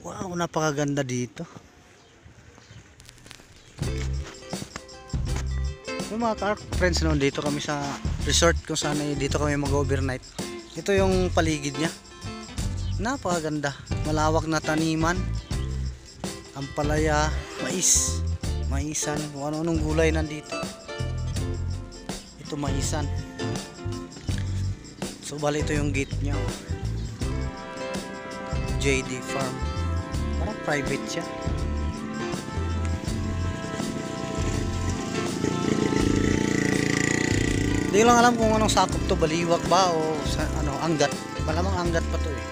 Wow, napakaganda dito. Yung mga friends noon, dito kami sa resort kung saan dito kami mag-overnight. Ito yung paligid niya. Napakaganda. Malawak na taniman. Ampalaya, mais, maisan, kung ano-anong gulay nandito. Ito maisan. So bali ito yung gate niya. JD Farm. Parang private siya. Hindi lang alam kung anong sakop to, baliwak ba o sa, ano, anggat. Malamang anggat pa to eh.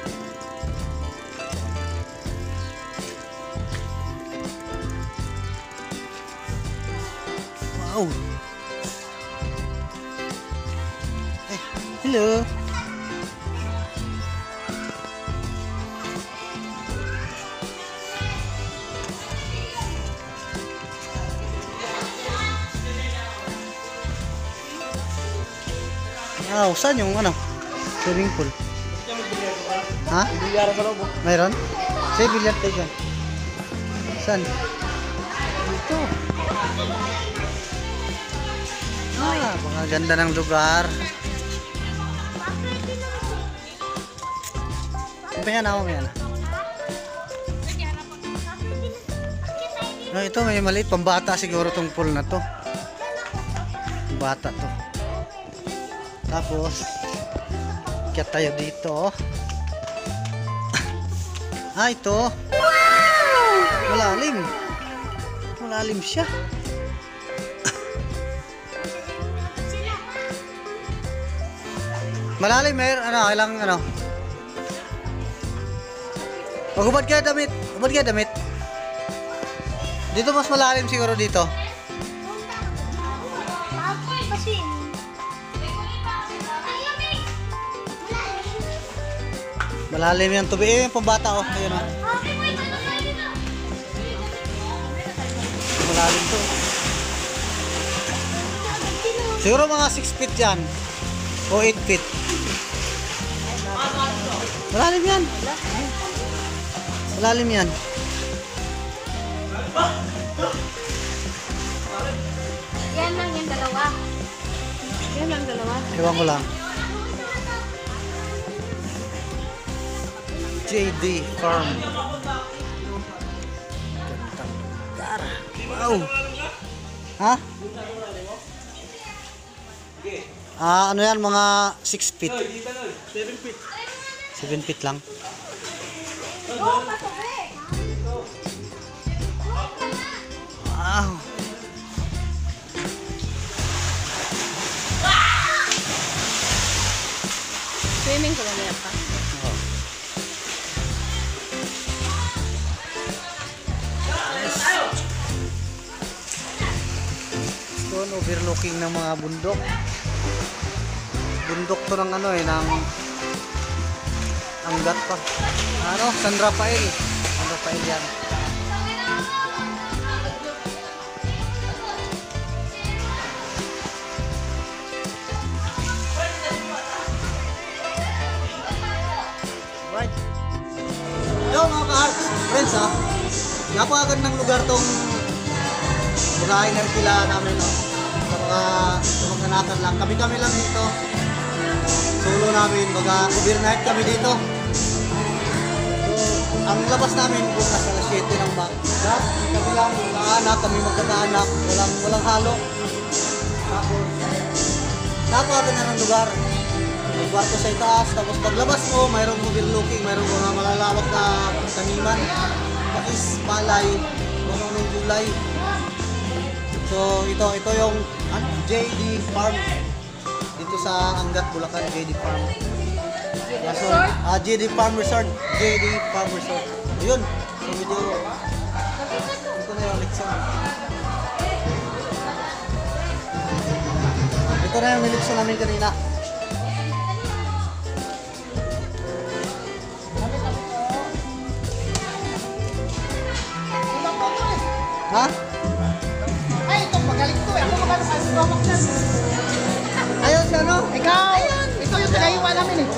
Wow. Eh, hello. Wow, saan yung ano? Swimming pool. Ha? Bilyar sa loob. Mayroon? Say, bilyar tayo dyan. Saan? Dito. Baka ganda ng lugar. Mamaya na ako, mamaya na. Ito may maliit. Pambata siguro tong pool na to. Bata to. Tapos kaya tayo dito. Ito. Malalim. Malalim siya. Malalim, ano, ilang ano. Magubad kayo damit. Ubad kayo damit. Dito mas malalim siguro dito. Malalim yung tubig. Yung pambata oh. Ayun oh. Malalim to. Siguro mga 6 feet yan. O 8 feet. Malalim yan. Malalim yan. Yan lang yung dalawa. Yan lang dalawa. Ewan ko lang. JD Farm. Gandang lugar. Wow. Ha? Ano yan? Mga 6 feet. 7 feet. 7 feet lang. Wow. Swimming ko lang pa. Stone overlooking ng mga bundok. Bundok to ng ano eh, ng anggat pa. Ano? San Rafael. San Rafael yan. Right. Yo mga ka-hearts, friends ha. Napakagandang lugar tong buhayin na pila namin no. Sa mga kanakan lang. Kami lang dito. Solo namin, mag-overnight kami dito. So, ang labas namin bukas alas 7 ng bang. Kami lang, mga kami magkakaanak, walang halo. Tapos, napakaganda ng lugar. May kwarto sa itaas, tapos paglabas mo, mayroong overlooking, mayroong mga malalawak na taniman. Pakis, palay, manunong gulay. So, ito yung JD Farm. Dito sa Angat, Bulacan, JD Farm. So, JD Farm Resort. JD Farm Resort. Ayun. So, video. Ito na yung Nixon. Ito na yung Nixon namin kanina. Ha? Ay, ito magaling to eh. Ako magaling sa Ayun siya no? Ikaw! Ito yung pinaiwan namin eh.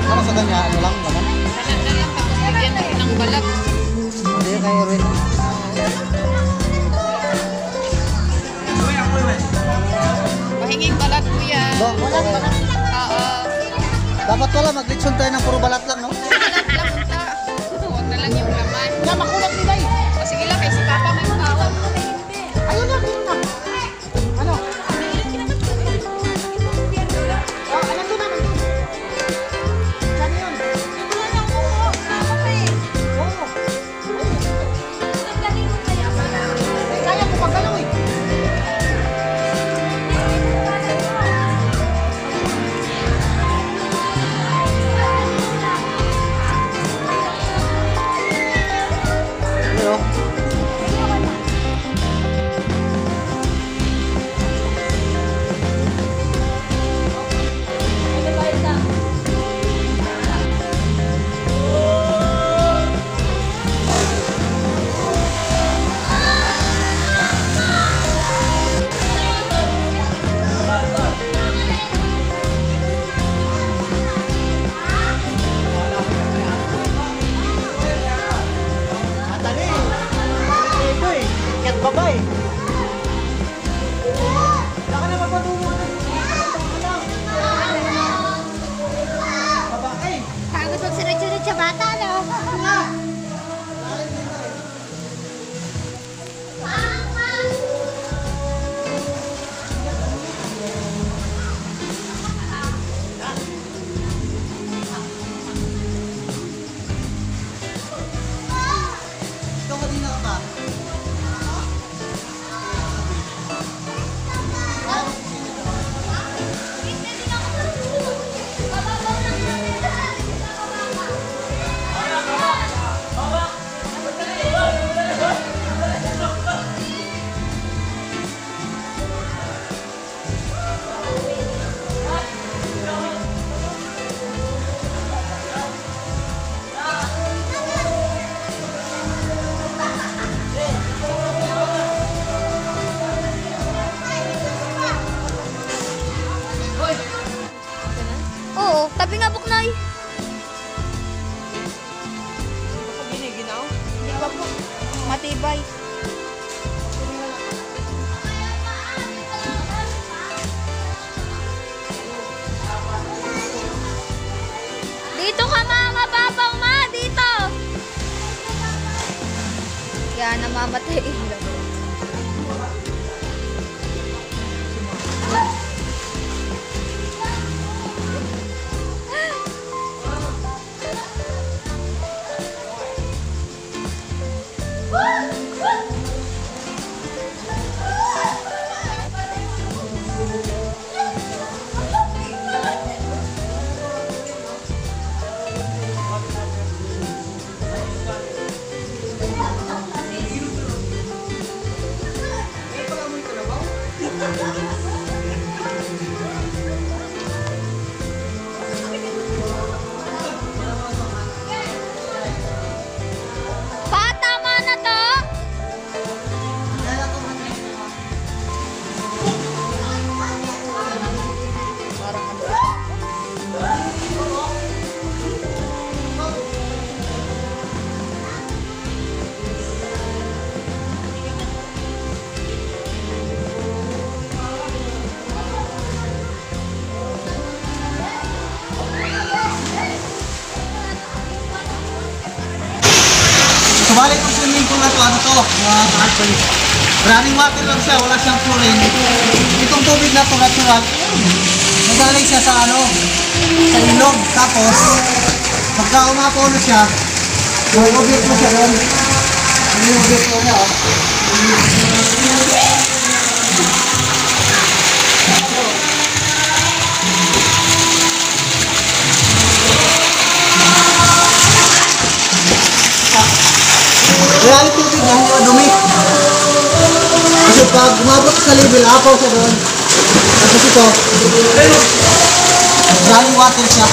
Ano sa kanya? Ano lang? Balat? Balat na lang tapos bigyan mo ng balat. Hindi kayo rin. Mahinging balat mo yan. Ba, wala balat. Oo. Dapat wala, maglitsyon tayo ng puro balat lang, no? Balat lang punta. Huwag na lang yung laman. Wala, makulat nila eh. O sige lang, kay si Papa may tawag. Ayun na, ayun na. Ano? Oh, alam ko na, nandun. Saan yun? Oo. Kaya ko pagalaw eh. Pero, Dali. Ito eh. Kat babay. Wala ka na magpatulog. Babae. Pagod magsunod-sunod sa bata, no? ikaw kanina ka pa. Oo, tabi nga buknoy. Giniginaw? Hindi ba po? Matibay. Dito ka mga babaw ma, dito. Yan, namamatay. Pa, tama na to. Subalit ang swimming pool na to, ano to? Running water lang siya, wala siyang chlorine. Itong tubig na to, natural. Nagaling siya sa ano, sa ilog. Tapos, pagka umapaw na siya, i-ubit mo siya doon. I-ubit mo niya, oh. Kaya yung tubig niya, hindi madumi. Kasi pag umabot sa level, apaw siya doon. Tapos ito, running water siya.